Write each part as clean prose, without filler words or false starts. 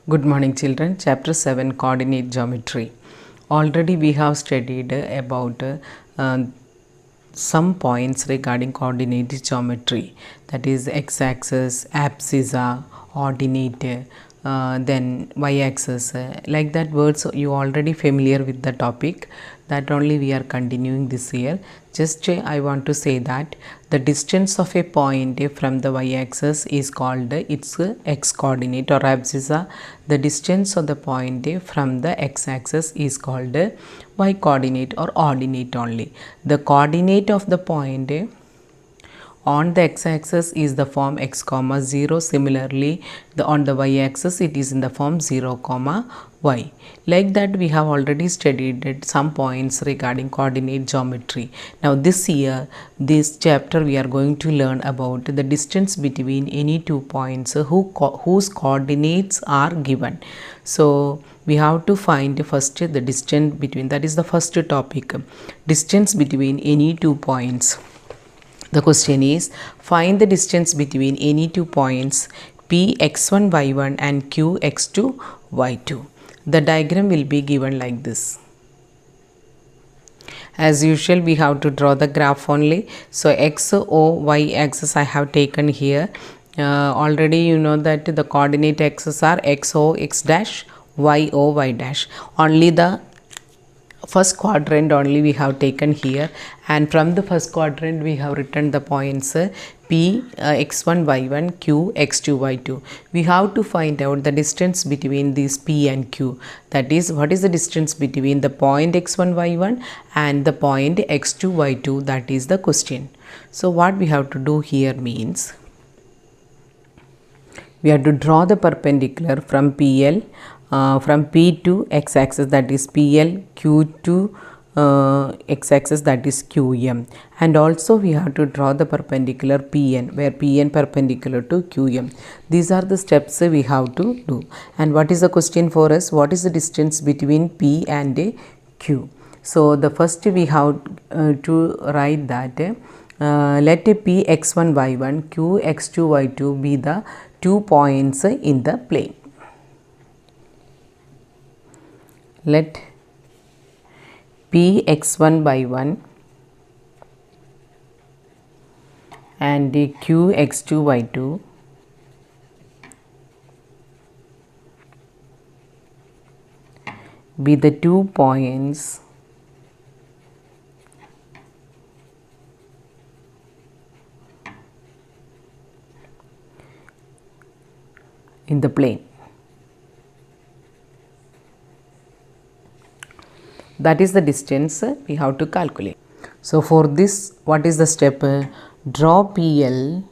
Good morning children. Chapter 7 Coordinate Geometry. Already we have studied about some points regarding coordinate geometry, that is x-axis, abscissa, ordinate, then y-axis, like that words you already familiar with the topic, that only we are continuing this year. Just I want to say that the distance of a point from the y-axis is called its x coordinate or abscissa. The distance of the point from the x-axis is called y coordinate or ordinate only. The coordinate of the point on the x-axis is the form x comma 0. Similarly, on the y-axis it is in the form 0 comma y. Like that we have already studied some points regarding coordinate geometry. Now this year, this chapter we are going to learn about the distance between any two points whose coordinates are given. So we have to find first the distance between, that is the first topic, distance between any two points. The question is, find the distance between any two points P x1 y1 and Q x2 y2. The diagram will be given like this. As usual, we have to draw the graph only. So x, o, y axis I have taken here. Already you know that the coordinate axes are x, o, x dash, y, o, y dash. Only the first quadrant only we have taken here, and from the first quadrant we have written the points P x1 y1, Q x2 y2. We have to find out the distance between these P and Q, that is what is the distance between the point x1 y1 and the point x2 y2, that is the question. So what we have to do here means, we have to draw the perpendicular from PL, from P to x-axis, that is PL, Q to x-axis, that is QM, and also we have to draw the perpendicular PN, where PN perpendicular to QM. These are the steps we have to do. And what is the question for us? What is the distance between P and Q? So the first we have to write that let P x1 y1, Q x2 y2 be the 2 points in the plane. Let P x1 y1 and Q x2 y2 be the 2 points in the plane. That is the distance we have to calculate. So for this, what is the step? Draw PL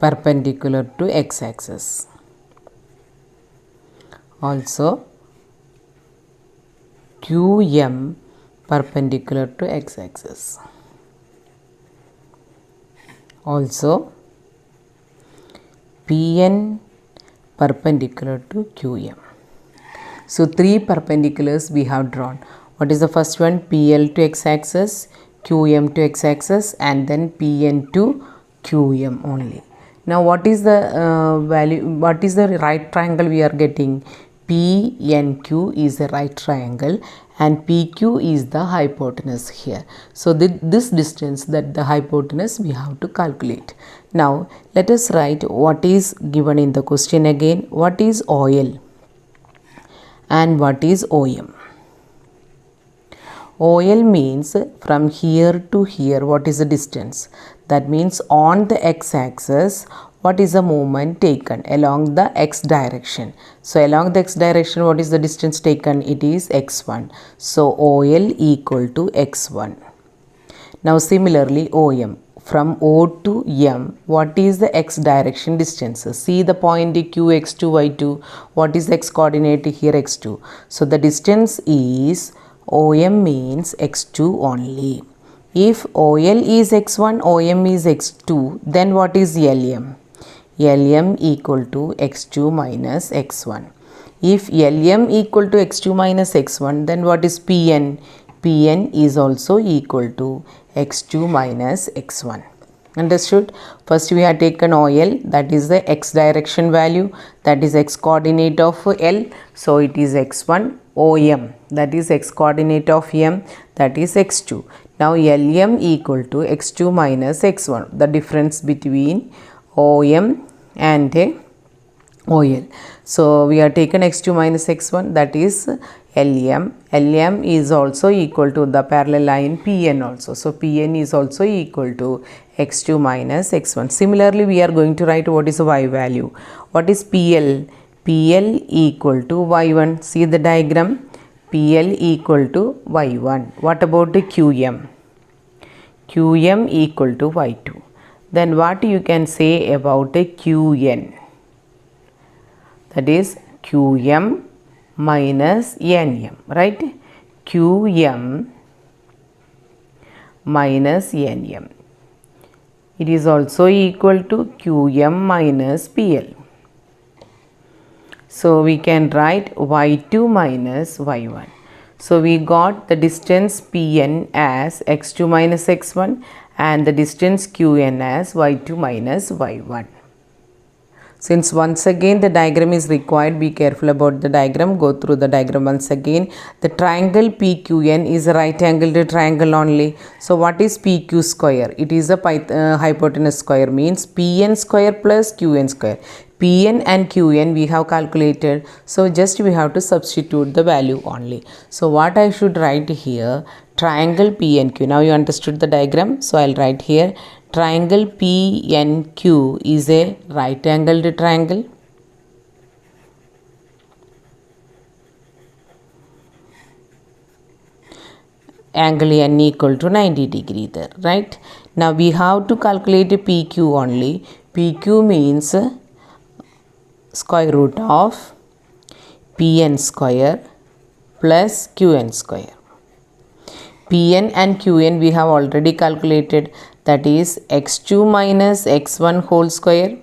perpendicular to x-axis. Also QM perpendicular to x-axis. Also PN perpendicular to QM. So 3 perpendiculars we have drawn. What is the first one? PL to x-axis, QM to x-axis, and then PN to QM only. Now what is the value? What is the right triangle we are getting? PNQ is a right triangle and PQ is the hypotenuse here. So this distance, that the hypotenuse, we have to calculate. Now let us write what is given in the question again. What is OL and what is OM? OL means from here to here, what is the distance? That means on the x-axis, what is the movement taken along the x direction? So along the x direction, what is the distance taken? It is x1. So OL equal to x1. Now similarly OM, from O to M, what is the x direction distance? See the point Q x2 y2. What is the x coordinate here? x2. So the distance is, OM means x2 only. If OL is x1, OM is x2, then what is LM? LM equal to x2 minus x1. If LM equal to x2 minus x1, then what is PN? PN is also equal to x2 minus x1. Understood? First we have taken OL, that is the x direction value, that is x coordinate of L, so it is x1. OM, that is x coordinate of M, that is x2. Now LM equal to x2 minus x1, the difference between OM and OL. So we have taken x2 minus x1, that is LM. LM is also equal to the parallel line PN also. So PN is also equal to x2 minus x1. Similarly, we are going to write what is the y value. What is PL? PL equal to y1. See the diagram. PL equal to y1. What about the QM? QM equal to y2. Then what you can say about a QN? That is QM minus NM, right? QM minus NM. It is also equal to QM minus PL. So we can write y2 minus y1. So we got the distance Pn as x2 minus x1 and the distance Qn as y2 minus y1. Since once again the diagram is required, be careful about the diagram, go through the diagram once again. The triangle PQN is a right angled triangle only. So what is PQ square? It is a hypotenuse square, means PN square plus QN square. PN and QN we have calculated, so just we have to substitute the value only. So what I should write here, triangle PNQ. Now you understood the diagram, so I'll write here triangle PNQ is a right angled triangle. Angle N equal to 90 degree there, right? Now we have to calculate PQ only. PQ means square root of Pn square plus Qn square. Pn and Qn we have already calculated, that is x2 minus x1 whole square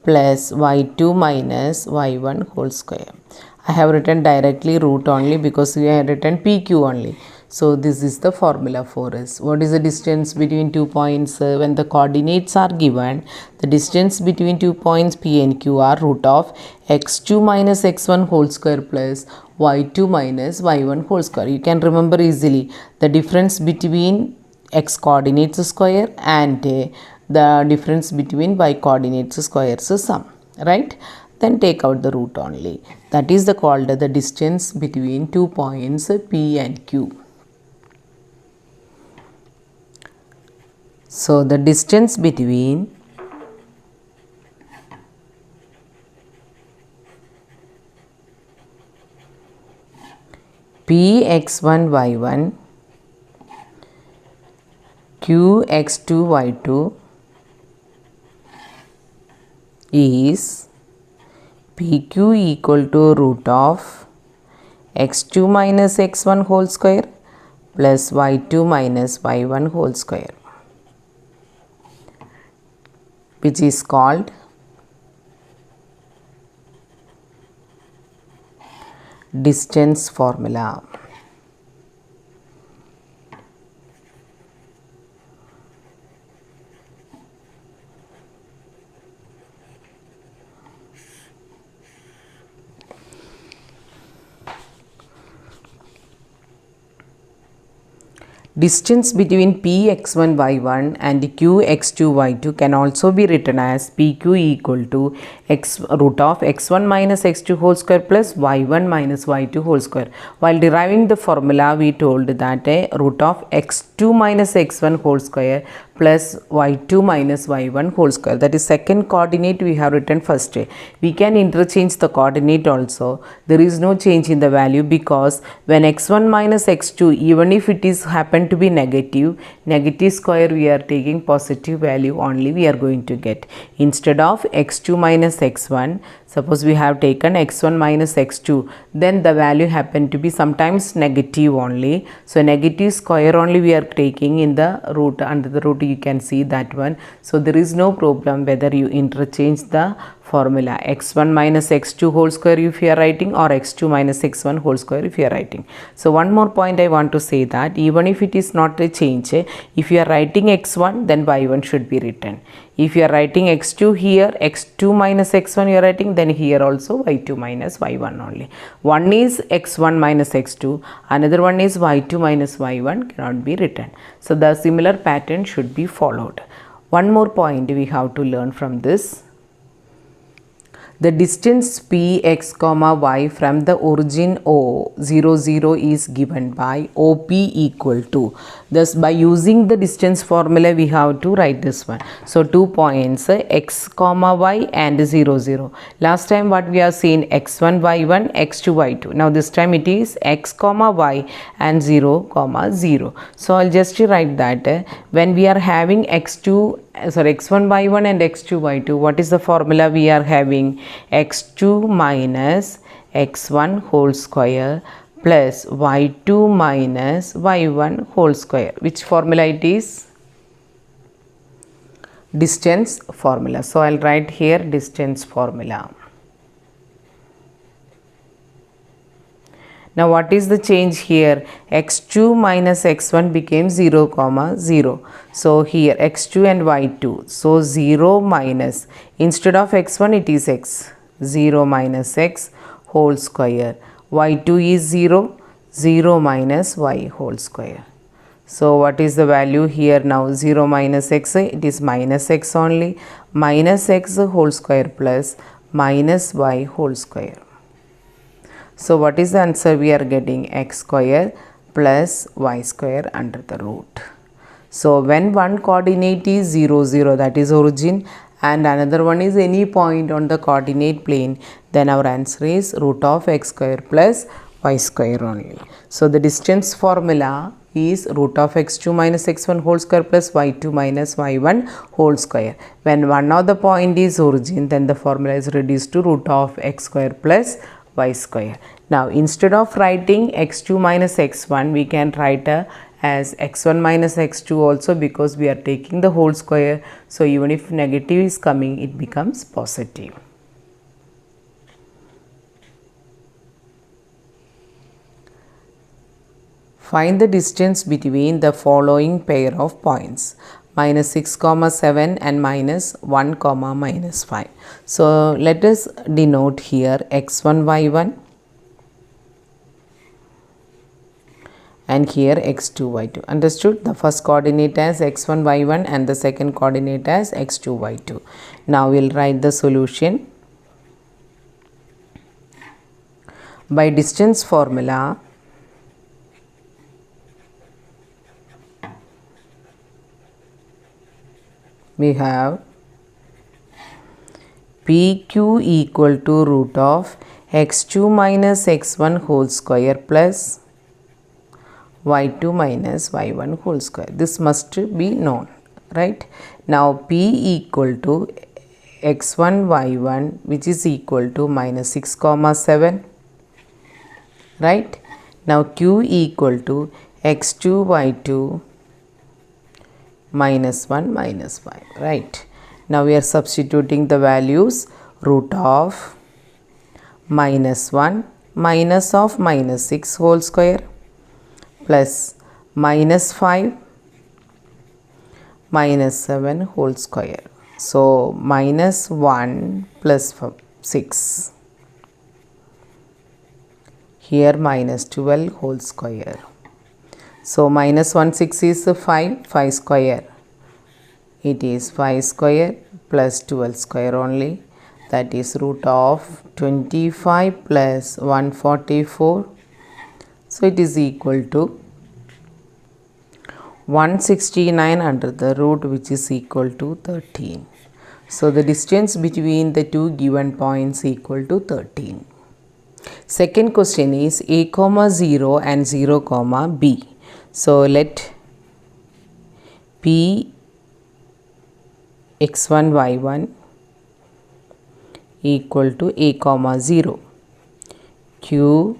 plus y2 minus y1 whole square. I have written directly root only because we have written PQ only. So this is the formula for us. What is the distance between 2 points? When the coordinates are given, the distance between 2 points P and Q are root of x2 minus x1 whole square plus y2 minus y1 whole square. You can remember easily the difference between x coordinates square and the difference between y coordinates squares sum, right? Then take out the root only. That is called the distance between 2 points P and Q. So the distance between P x1 y1 Q x2 y2 is PQ equal to root of x2 minus x1 whole square plus y2 minus y1 whole square, which is called distance formula. Distance between P x1 y1 and Q x2 y2 can also be written as PQ equal to x root of x1 minus x2 whole square plus y1 minus y2 whole square. While deriving the formula, we told that a root of x2 minus x1 whole square plus y2 minus y1 whole square, that is second coordinate we have written first. We can interchange the coordinate also. There is no change in the value because when x1 minus x2, even if it is happen to be negative square, we are taking positive value only we are going to get. Instead of x2 minus x1, suppose we have taken x1 minus x2, then the value happen to be sometimes negative only. So negative square only we are taking in the root, under the root you can see that one. So there is no problem whether you interchange the formula, x1 minus x2 whole square if you are writing, or x2 minus x1 whole square if you are writing. So one more point I want to say, that even if it is not a change, if you are writing x1, then y1 should be written. If you are writing x2 here, x2 minus x1 you are writing, then here also y2 minus y1 only. One is x1 minus x2, another one is y2 minus y1 cannot be written. So the similar pattern should be followed. One more point we have to learn from this. The distance p x comma y from the origin O 0 0 is given by OP equal to. Thus by using the distance formula we have to write this one. So 2 points x comma y and 0 0. Last time what we have seen, x1 y1 x2 y2. Now this time it is x comma y and 0 comma 0. So I'll just write that when we are having x1 y1 and x2 y2, what is the formula we are having? X2 minus x1 whole square plus y2 minus y1 whole square. Which formula it is? Distance formula. So I'll write here distance formula. Now what is the change here? x2 minus x1 became 0 comma 0. So here x2 and y2. So 0 minus, instead of x1 it is x. 0 minus x whole square. y2 is 0. 0 minus y whole square. So what is the value here now? 0 minus x, it is minus x only. Minus x whole square plus minus y whole square. So what is the answer we are getting? X square plus y square under the root. So when one coordinate is 0 0, that is origin, and another one is any point on the coordinate plane, then our answer is root of x square plus y square only. So the distance formula is root of x2 minus x1 whole square plus y2 minus y1 whole square. When one of the point is origin, then the formula is reduced to root of x square plus y square. Now instead of writing x2 minus x1, we can write as x1 minus x2 also, because we are taking the whole square. So even if negative is coming, it becomes positive. Find the distance between the following pair of points, minus 6 comma 7 and minus 1 comma minus 5. So let us denote here x1 y1 and here x2 y2. Understood? The first coordinate as x1 y1 and the second coordinate as x2 y2. Now we'll write the solution. By distance formula, we have PQ equal to root of x2 minus x1 whole square plus y2 minus y1 whole square. This must be known, right? Now P equal to x1 y1, which is equal to minus 6 comma 7, right? Now Q equal to x2 y2 minus 1 minus 5, right? Now we are substituting the values. Root of minus 1 minus of minus 6 whole square plus minus 5 minus 7 whole square. So minus 1 plus 6. Here minus 12 whole square. So minus 1 6 is 5 square. It is 5 square plus 12 square only. That is root of 25 plus 144. So it is equal to 169 under the root, which is equal to 13. So the distance between the two given points equal to 13. Second question is a comma 0 and 0 comma b. So let P x1 y1 equal to a comma 0, Q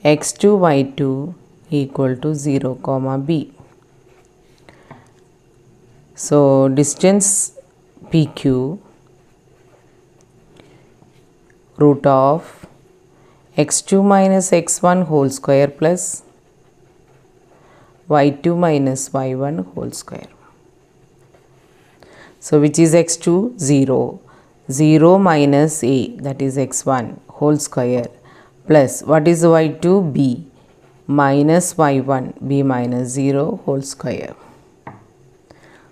x2 y2 equal to 0 comma b. So distance PQ root of x2 minus x1 whole square plus y2 minus y1 whole square. So which is x2? 0. 0 minus a, that is x1 whole square, plus what is y2? b minus y1, b minus 0 whole square.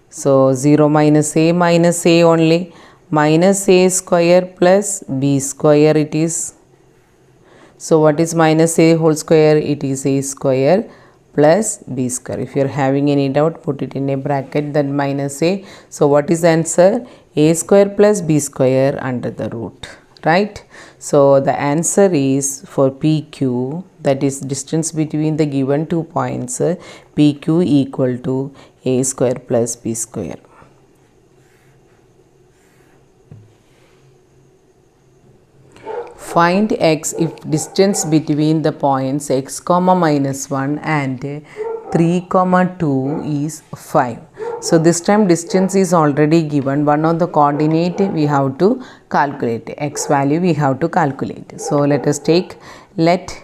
So 0 minus a only, minus a square plus b square it is. So what is minus a whole square? It is a square plus b square. If you are having any doubt, put it in a bracket, then minus a. So what is the answer? A square plus b square under the root, right? So the answer is for PQ, that is distance between the given 2 points, PQ equal to a square plus b square. Find x if distance between the points x comma minus 1 and 3 comma 2 is 5. So this time distance is already given. One of the coordinate we have to calculate. X value we have to calculate. So let us take let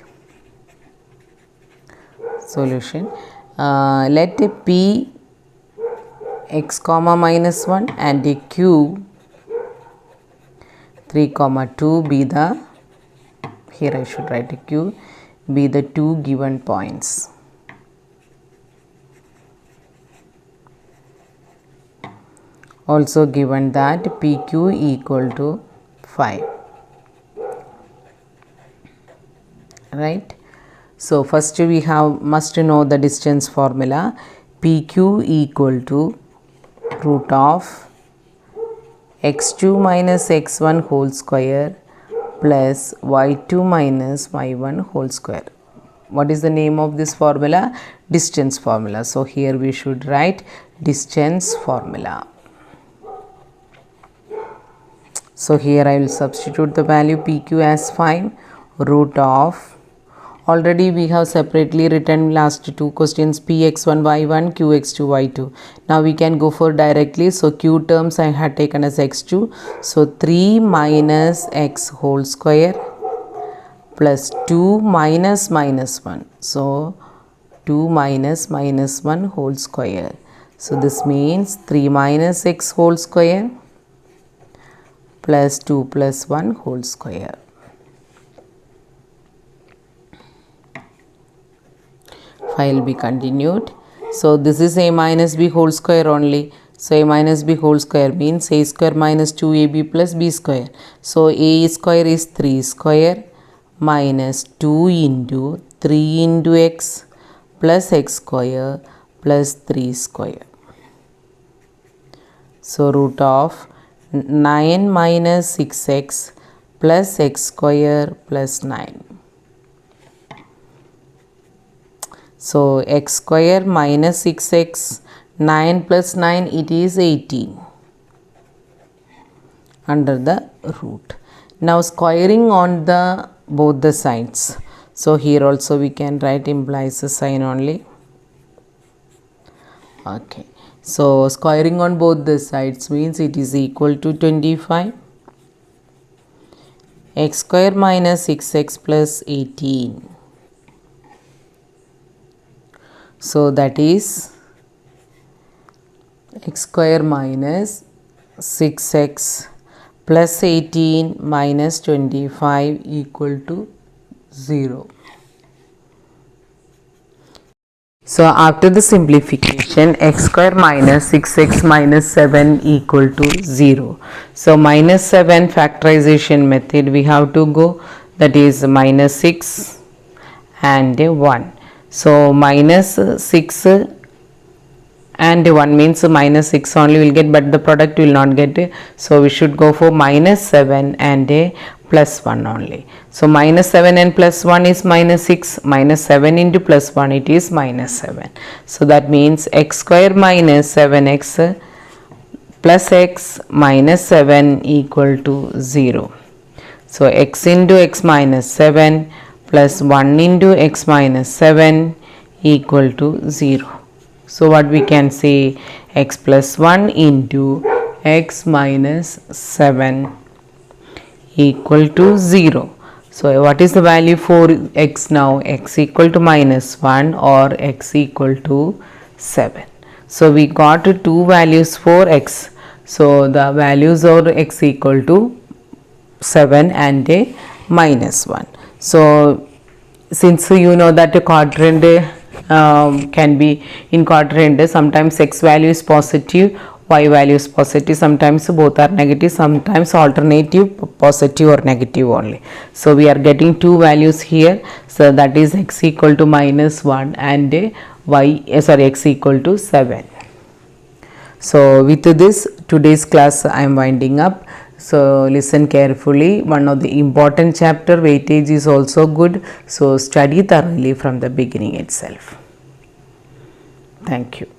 solution. Let P x comma minus 1 and Q 3 comma 2 be the, here I should write a Q, be the two given points. Also given that PQ equal to 5, right? So first we must know the distance formula. PQ equal to root of x2 minus x1 whole square plus y2 minus y1 whole square. What is the name of this formula? Distance formula. So here we should write distance formula. So here I will substitute the value PQ as 5, root of, already we have separately written last two questions, Px1 y1, Qx2 y2. Now we can go for directly. So Q terms I had taken as x2. So 3 minus x whole square plus 2 minus minus 1. So 2 minus minus 1 whole square. So this means 3 minus x whole square plus 2 plus 1 whole square. File be continued. So this is a minus b whole square only. So a minus b whole square means a square minus 2ab plus b square. So a square is 3 square minus 2 into 3 into x plus x square plus 3 square. So root of 9 minus 6x plus x square plus 9. So x square minus 6x, 9 plus 9, it is 18 under the root. Now squaring on the both the sides. So here also we can write implies a sign only. Okay. So squaring on both the sides means it is equal to 25. X square minus 6x plus 18. So that is x square minus 6x plus 18 minus 25 equal to 0. So after the simplification, x square minus 6x minus 7 equal to 0. So minus 7 factorization method we have to go, that is minus 6 and 1. So minus 6 and 1 means minus 6 only will get, but the product will not get. So we should go for minus 7 and a plus 1 only. So minus 7 and plus 1 is minus 6, minus 7 into plus 1 it is minus 7. So that means x square minus 7x plus x minus 7 equal to 0. So x into x minus 7 plus 1 into x minus 7 equal to 0. So what we can say, x plus 1 into x minus 7 equal to 0. So what is the value for x now? X equal to minus 1 or x equal to 7. So we got two values for x. So the values are x equal to 7 and a minus 1. So since you know that a quadrant can be in quadrant, sometimes x value is positive, y value is positive, sometimes both are negative, sometimes alternative positive or negative only. So we are getting two values here, so that is x equal to minus 1 and x equal to 7. So with this today's class I am winding up. So listen carefully. One of the important chapter, weightage, is also good. So study thoroughly from the beginning itself. Thank you.